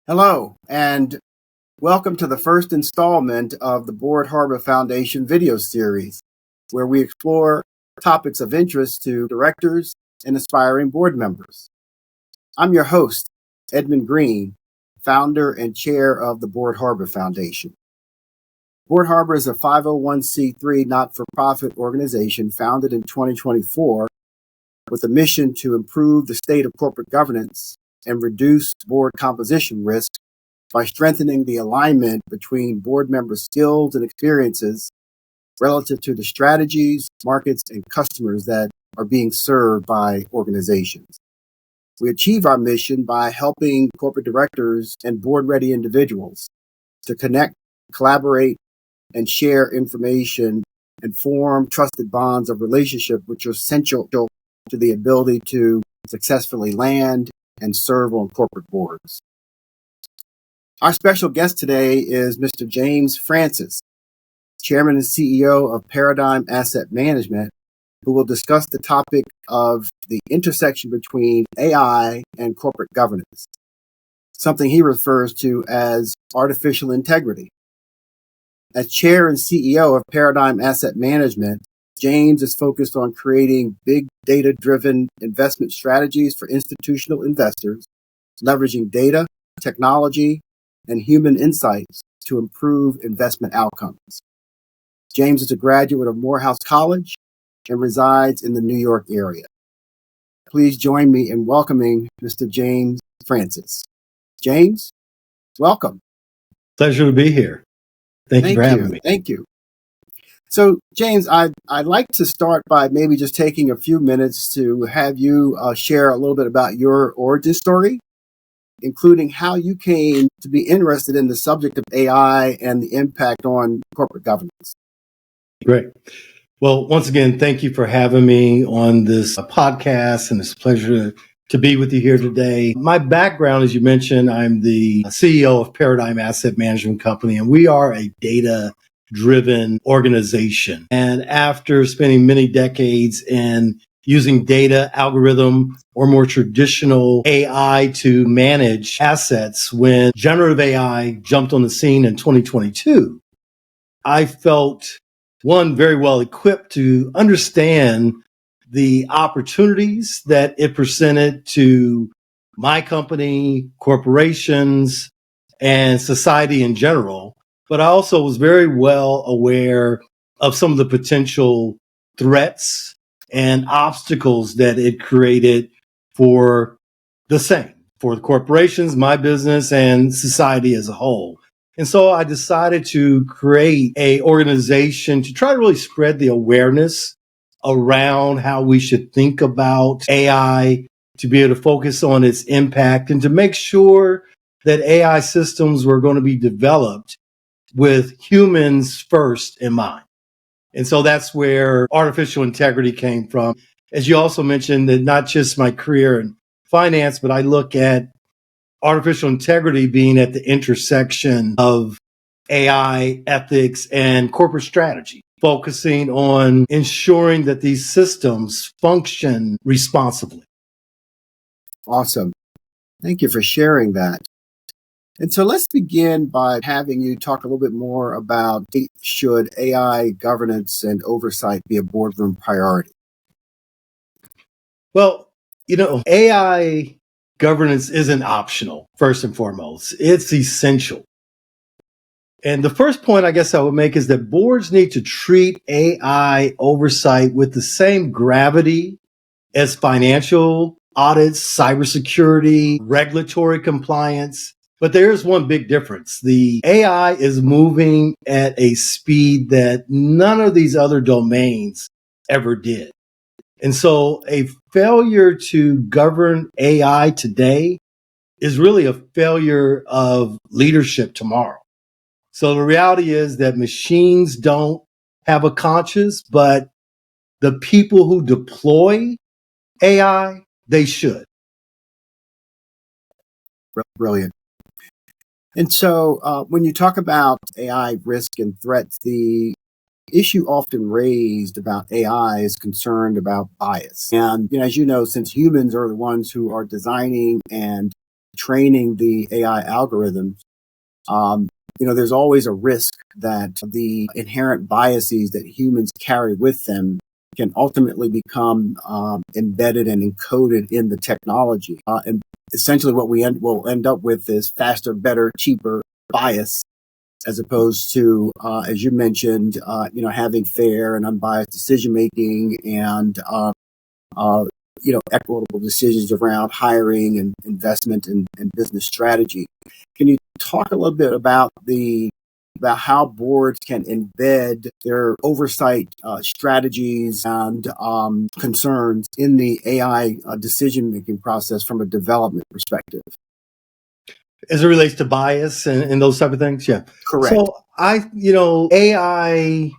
Hello, and welcome to the first installment of the Board Harbor Foundation video series, where we explore topics of interest to directors and aspiring board members. I'm your host, Edmund Green, founder and chair of the Board Harbor Foundation. Board Harbor is a 501c3 not-for-profit organization founded in 2024 with a mission to improve the state of corporate governance and reduce board composition risk by strengthening the alignment between board members' skills and experiences relative to the strategies, markets, and customers that are being served by organizations. We achieve our mission by helping corporate directors and board-ready individuals to connect, collaborate, and share information and form trusted bonds of relationship, which are essential to the ability to successfully land and serve on corporate boards. Our special guest today is Mr. James Francis, Chairman and CEO of Paradigm Asset Management, who will discuss the topic of the intersection between AI and corporate governance, something he refers to as artificial integrity. As Chair and CEO of Paradigm Asset Management, James is focused on creating big data-driven investment strategies for institutional investors, leveraging data, technology, and human insights to improve investment outcomes. James is a graduate of Morehouse College and resides in the New York area. Please join me in welcoming Mr. James Francis. James, welcome. Pleasure to be here. Thank you for having me. Thank you. So, James, I'd like to start by maybe just taking a few minutes to have you share a little bit about your origin story, including how you came to be interested in the subject of AI and the impact on corporate governance. Great. Well, once again, thank you for having me on this podcast, and it's a pleasure to be with you here today. My background, as you mentioned, I'm the CEO of Paradigm Asset Management Company, and we are a data-driven organization. And after spending many decades in using data, algorithm, or more traditional AI to manage assets, when generative AI jumped on the scene in 2022, I felt, one, very well equipped to understand the opportunities that it presented to my company, corporations, and society in general. But I also was very well aware of some of the potential threats and obstacles that it created for the corporations, my business, and society as a whole. And so I decided to create an organization to try to really spread the awareness around how we should think about AI, to be able to focus on its impact, and to make sure that AI systems were going to be developed with humans first in mind. And so that's where artificial integrity came from. As you also mentioned, that not just my career in finance, but I look at artificial integrity being at the intersection of AI, ethics, and corporate strategy, focusing on ensuring that these systems function responsibly. Awesome. Thank you for sharing that. And so let's begin by having you talk a little bit more about, should AI governance and oversight be a boardroom priority? Well, AI governance isn't optional, first and foremost. It's essential. And the first point I guess I would make is that boards need to treat AI oversight with the same gravity as financial audits, cybersecurity, regulatory compliance. But there's one big difference. The AI is moving at a speed that none of these other domains ever did. And so a failure to govern AI today is really a failure of leadership tomorrow. So the reality is that machines don't have a conscience, but the people who deploy AI, they should. Brilliant. And so when you talk about AI risk and threats, the issue often raised about AI is concerned about bias. And as you know, since humans are the ones who are designing and training the AI algorithms, there's always a risk that the inherent biases that humans carry with them can ultimately become embedded and encoded in the technology. And essentially what will end up with is faster, better, cheaper bias, as opposed to, as you mentioned, having fair and unbiased decision making and equitable decisions around hiring and investment and business strategy. Can you talk a little bit about how boards can embed their oversight strategies and concerns in the AI decision-making process from a development perspective? As it relates to bias and those type of things? Yeah. Correct. So AI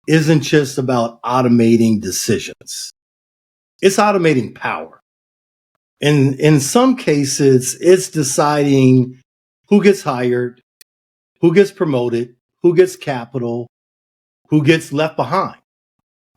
isn't just about automating decisions. It's automating power. And in some cases, it's deciding who gets hired, who gets promoted, who gets capital, who gets left behind.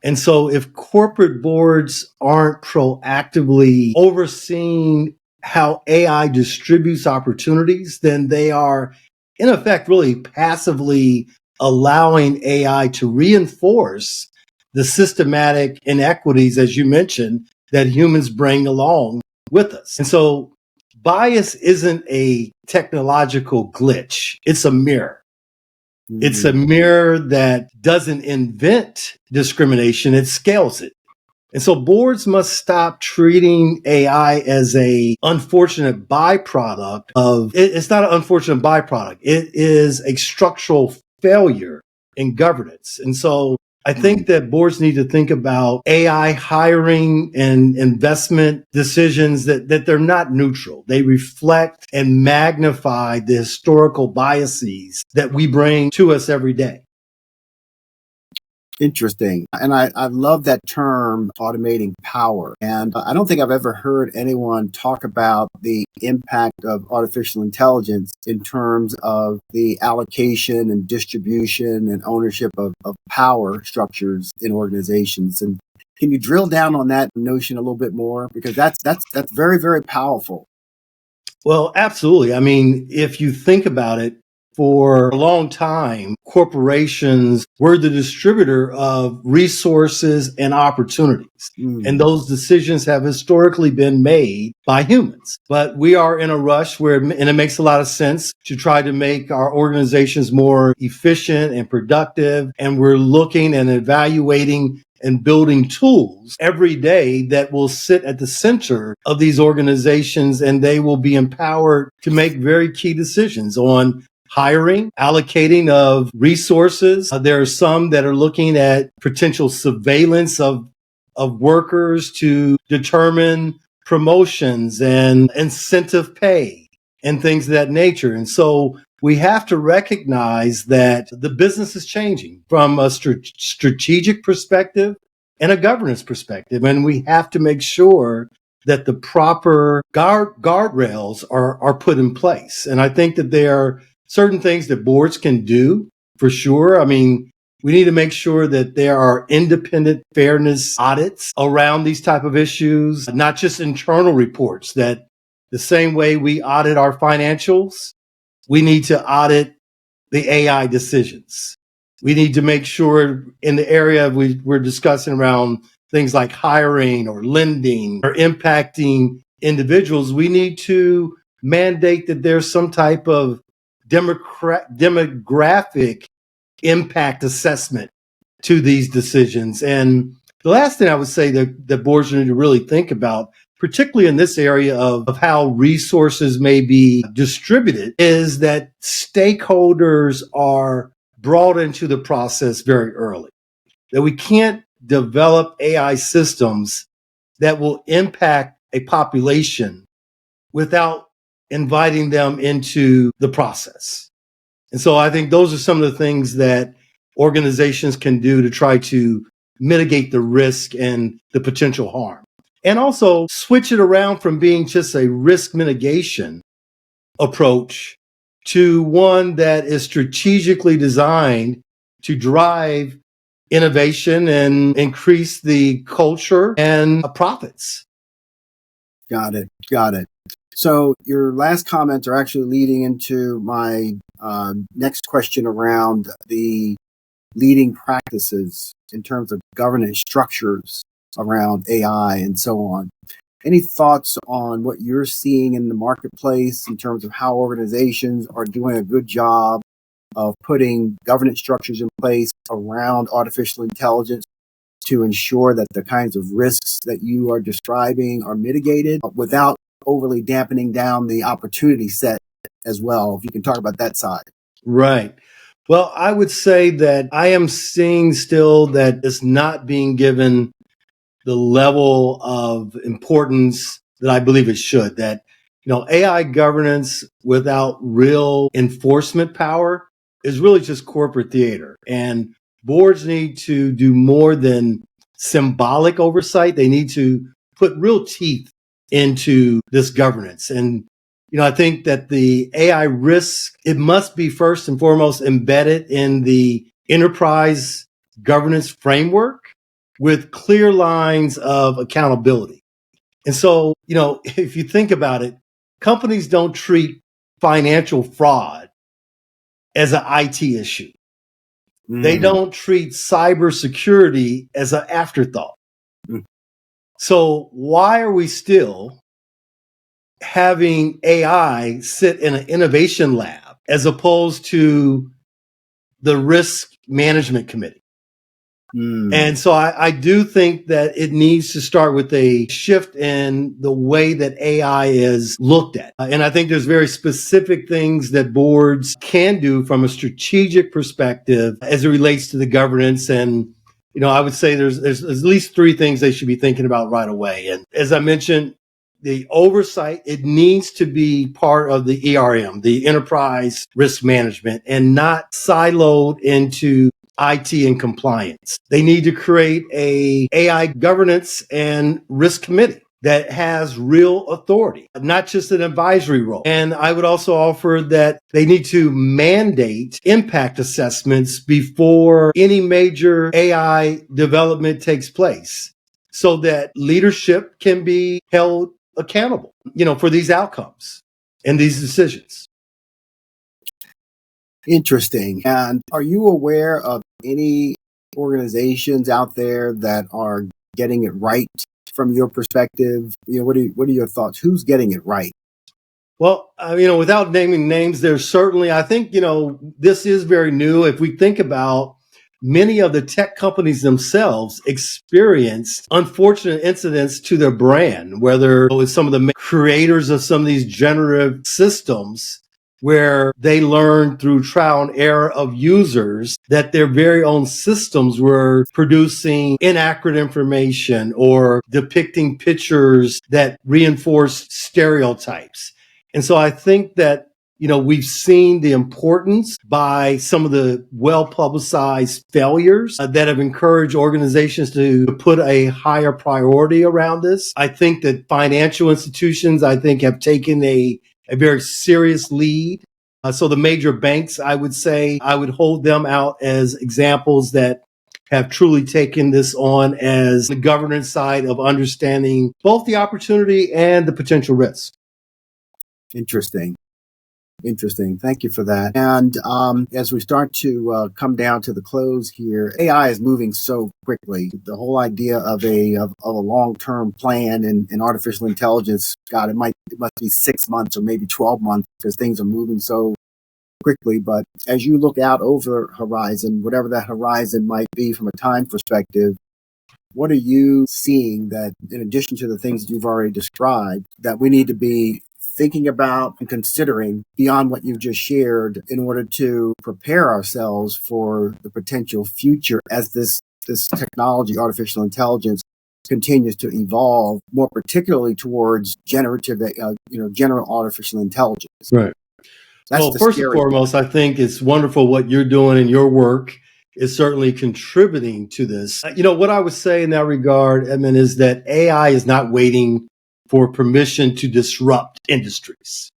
And so if corporate boards aren't proactively overseeing how AI distributes opportunities, then they are, in effect, really passively allowing AI to reinforce the systematic inequities, as you mentioned, that humans bring along with us. And so bias isn't a technological glitch. It's a mirror. It's a mirror that doesn't invent discrimination, it scales it. And so boards must stop treating AI as a unfortunate byproduct it's not an unfortunate byproduct. It is a structural failure in governance. And so I think that boards need to think about AI hiring and investment decisions that they're not neutral. They reflect and magnify the historical biases that we bring to us every day. Interesting. And I love that term, automating power. And I don't think I've ever heard anyone talk about the impact of artificial intelligence in terms of the allocation and distribution and ownership of power structures in organizations. And can you drill down on that notion a little bit more? Because that's very, very powerful. Well, absolutely. I mean, if you think about it, for a long time, corporations were the distributor of resources and opportunities. And those decisions have historically been made by humans. But we are in a rush and it makes a lot of sense to try to make our organizations more efficient and productive. And we're looking and evaluating and building tools every day that will sit at the center of these organizations, and they will be empowered to make very key decisions on hiring, allocating of resources. There are some that are looking at potential surveillance of workers to determine promotions and incentive pay and things of that nature. And so we have to recognize that the business is changing from a strategic perspective and a governance perspective. And we have to make sure that the proper guardrails are put in place. And I think that there are certain things that boards can do for sure. I mean, we need to make sure that there are independent fairness audits around these type of issues, not just internal reports. That the same way we audit our financials, we need to audit the AI decisions. We need to make sure in the area we're discussing around things like hiring or lending or impacting individuals, we need to mandate that there's some type of demographic impact assessment to these decisions. And the last thing I would say that boards need to really think about, particularly in this area of how resources may be distributed, is that stakeholders are brought into the process very early. That we can't develop AI systems that will impact a population without inviting them into the process. And so I think those are some of the things that organizations can do to try to mitigate the risk and the potential harm. And also switch it around from being just a risk mitigation approach to one that is strategically designed to drive innovation and increase the culture and profits. Got it. So your last comments are actually leading into my next question around the leading practices in terms of governance structures around AI and so on. Any thoughts on what you're seeing in the marketplace in terms of how organizations are doing a good job of putting governance structures in place around artificial intelligence to ensure that the kinds of risks that you are describing are mitigated without overly dampening down the opportunity set as well? If you can talk about that side. Right. Well, I would say that I am seeing still that it's not being given the level of importance that I believe it should. That, AI governance without real enforcement power is really just corporate theater. And boards need to do more than symbolic oversight. They need to put real teeth into this governance. And, I think that the AI risk, it must be first and foremost embedded in the enterprise governance framework with clear lines of accountability. And so, if you think about it, companies don't treat financial fraud as an IT issue. They don't treat cybersecurity as an afterthought. Mm. So why are we still having AI sit in an innovation lab as opposed to the risk management committee? And so I do think that it needs to start with a shift in the way that AI is looked at. And I think there's very specific things that boards can do from a strategic perspective as it relates to the governance. And, I would say there's at least three things they should be thinking about right away. And as I mentioned, the oversight, it needs to be part of the ERM, the enterprise risk management, and not siloed into IT and compliance. They need to create a AI governance and risk committee that has real authority, not just an advisory role. And I would also offer that they need to mandate impact assessments before any major AI development takes place so that leadership can be held accountable, for these outcomes and these decisions. Interesting. And are you aware of any organizations out there that are getting it right from your perspective? What are your thoughts? Who's getting it right? Well, without naming names, there's certainly, I think, this is very new. If we think about many of the tech companies themselves experienced unfortunate incidents to their brand, whether it was some of the creators of some of these generative systems where they learned through trial and error of users that their very own systems were producing inaccurate information or depicting pictures that reinforced stereotypes. And so I think that, we've seen the importance by some of the well-publicized failures that have encouraged organizations to put a higher priority around this. I think that financial institutions, have taken a very serious lead. So the major banks, I would say, I would hold them out as examples that have truly taken this on as the governance side of understanding both the opportunity and the potential risk. Interesting. Thank you for that. And as we start to come down to the close here, AI is moving so quickly. The whole idea of a long-term plan in artificial intelligence, God, it must be 6 months or maybe 12 months because things are moving so quickly. But as you look out over horizon, whatever that horizon might be from a time perspective, what are you seeing that, in addition to the things that you've already described, that we need to be thinking about and considering beyond what you've just shared in order to prepare ourselves for the potential future as this technology, artificial intelligence, continues to evolve, more particularly towards general artificial intelligence? Right. Well, first and foremost, I think it's wonderful what you're doing in your work is certainly contributing to this. What I would say in that regard, Edmund, is that AI is not waiting for permission to disrupt industries.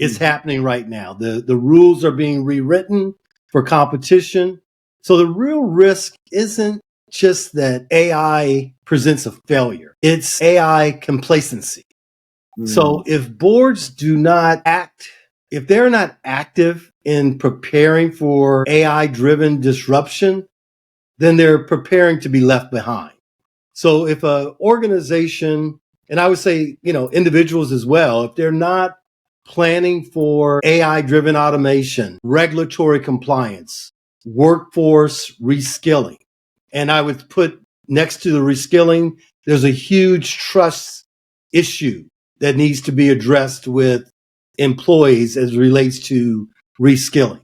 It's happening right now. The rules are being rewritten for competition. So the real risk isn't just that AI presents a failure. It's AI complacency. So if boards do not act, if they're not active in preparing for AI driven disruption, then they're preparing to be left behind. So if an organization, and I would say, individuals as well, if they're not planning for AI driven automation, regulatory compliance, workforce reskilling, and I would put next to the reskilling, there's a huge trust issue that needs to be addressed with employees as it relates to reskilling.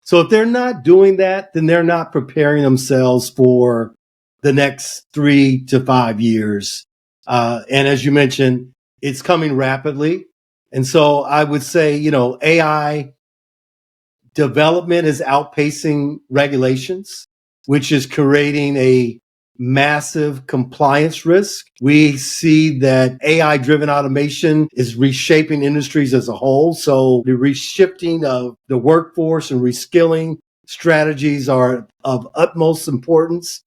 So if they're not doing that, then they're not preparing themselves for the next 3 to 5 years. And as you mentioned, it's coming rapidly. And so I would say, AI development is outpacing regulations, which is creating a massive compliance risk. We see that AI driven automation is reshaping industries as a whole. So the reshifting of the workforce and reskilling strategies are of utmost importance.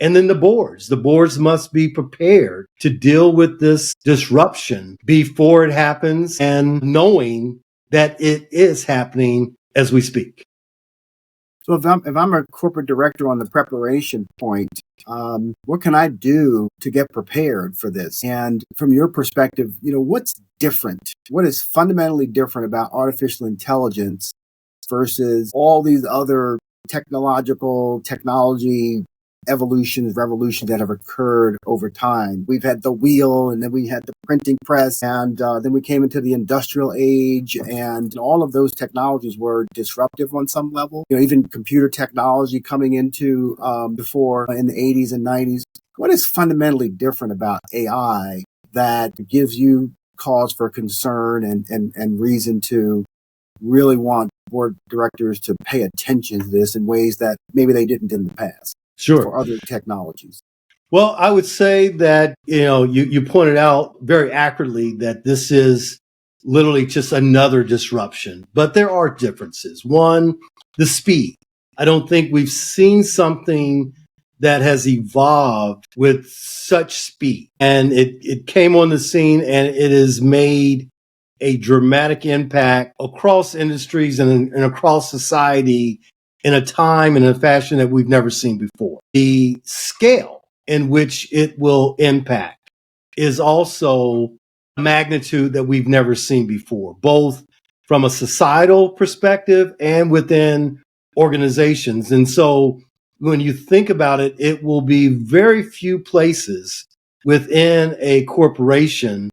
And then the boards must be prepared to deal with this disruption before it happens and knowing that it is happening as we speak. So if I'm a corporate director on the preparation point, what can I do to get prepared for this? And from your perspective, what's different? What is fundamentally different about artificial intelligence versus all these other technology revolutions that have occurred over time? We've had the wheel, and then we had the printing press, and then we came into the industrial age, and all of those technologies were disruptive on some level. Even computer technology coming into before in the 80s and 90s. What is fundamentally different about AI that gives you cause for concern and reason to really want board directors to pay attention to this in ways that maybe they didn't in the past? Sure. For other technologies? Well, I would say that, you pointed out very accurately that this is literally just another disruption, but there are differences. One, the speed. I don't think we've seen something that has evolved with such speed. And it came on the scene and it has made a dramatic impact across industries and across society in a time and a fashion that we've never seen before. The scale in which it will impact is also a magnitude that we've never seen before, both from a societal perspective and within organizations. And so when you think about it, it will be very few places within a corporation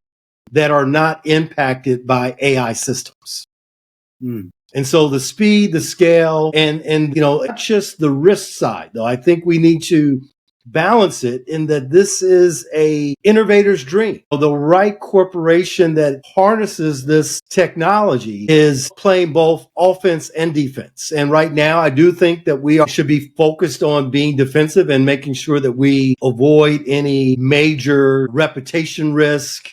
that are not impacted by AI systems. And so the speed, the scale, and not just the risk side, though. I think we need to balance it in that this is a innovator's dream. The right corporation that harnesses this technology is playing both offense and defense. And right now, I do think that we should be focused on being defensive and making sure that we avoid any major reputation risk,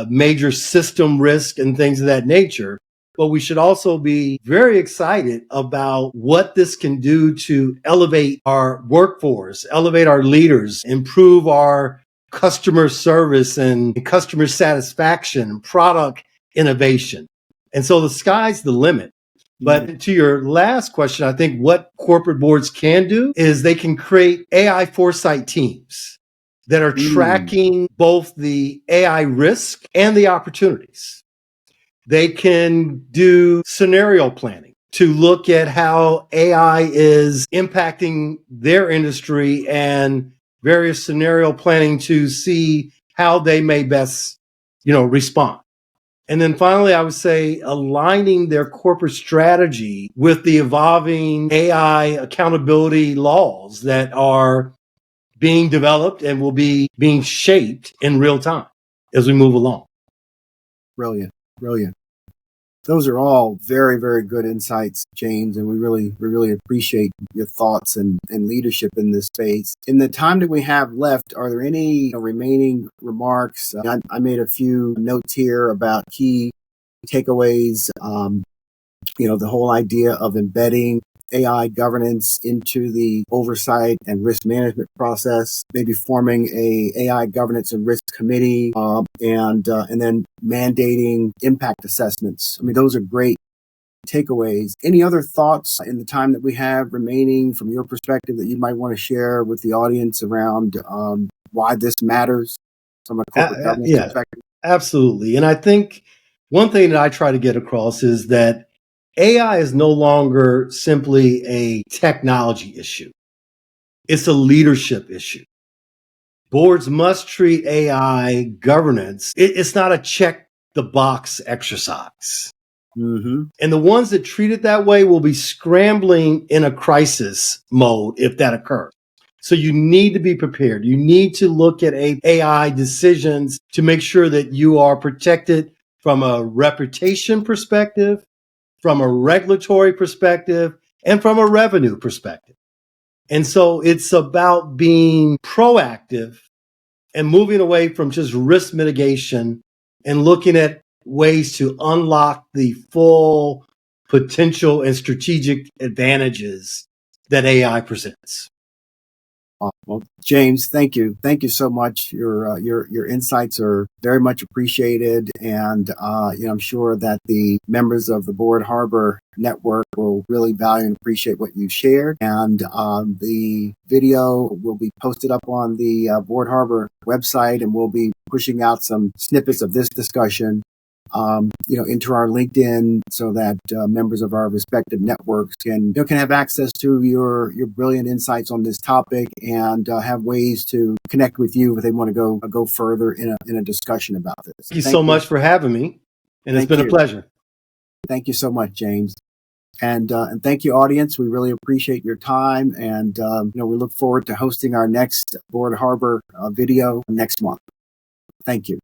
major system risk, and things of that nature. But we should also be very excited about what this can do to elevate our workforce, elevate our leaders, improve our customer service and customer satisfaction, and product innovation. And so the sky's the limit. But to your last question, I think what corporate boards can do is they can create AI foresight teams that are tracking both the AI risk and the opportunities. They can do scenario planning to look at how AI is impacting their industry and various scenario planning to see how they may best, respond. And then finally, I would say aligning their corporate strategy with the evolving AI accountability laws that are being developed and will be being shaped in real time as we move along. Brilliant. Those are all very, very good insights, James, and we really appreciate your thoughts and leadership in this space. In the time that we have left, are there any remaining remarks? I made a few notes here about key takeaways. The whole idea of embedding AI governance into the oversight and risk management process, maybe forming a AI governance and risk committee, and then mandating impact assessments. I mean, those are great takeaways. Any other thoughts in the time that we have remaining from your perspective that you might want to share with the audience around why this matters from a corporate governance Yeah, perspective? absolutely. And I think one thing that I try to get across is that AI is no longer simply a technology issue. It's a leadership issue. Boards must treat AI governance. It's not a check the box exercise. Mm-hmm. And the ones that treat it that way will be scrambling in a crisis mode if that occurs. So you need to be prepared. You need to look at AI decisions to make sure that you are protected from a reputation perspective, from a regulatory perspective, and from a revenue perspective. And so it's about being proactive and moving away from just risk mitigation and looking at ways to unlock the full potential and strategic advantages that AI presents. Well, James, thank you. Thank you so much. Your insights are very much appreciated, and I'm sure that the members of the Board Harbor Network will really value and appreciate what you shared. And the video will be posted up on the Board Harbor website, and we'll be pushing out some snippets of this discussion into our LinkedIn so that members of our respective networks can have access to your brilliant insights on this topic and have ways to connect with you if they want to go further in a discussion about this. Thank you so much for having me, and it's been a pleasure. Thank you so much, James. And thank you, audience. We really appreciate your time, and we look forward to hosting our next Board Harbor video next month. Thank you.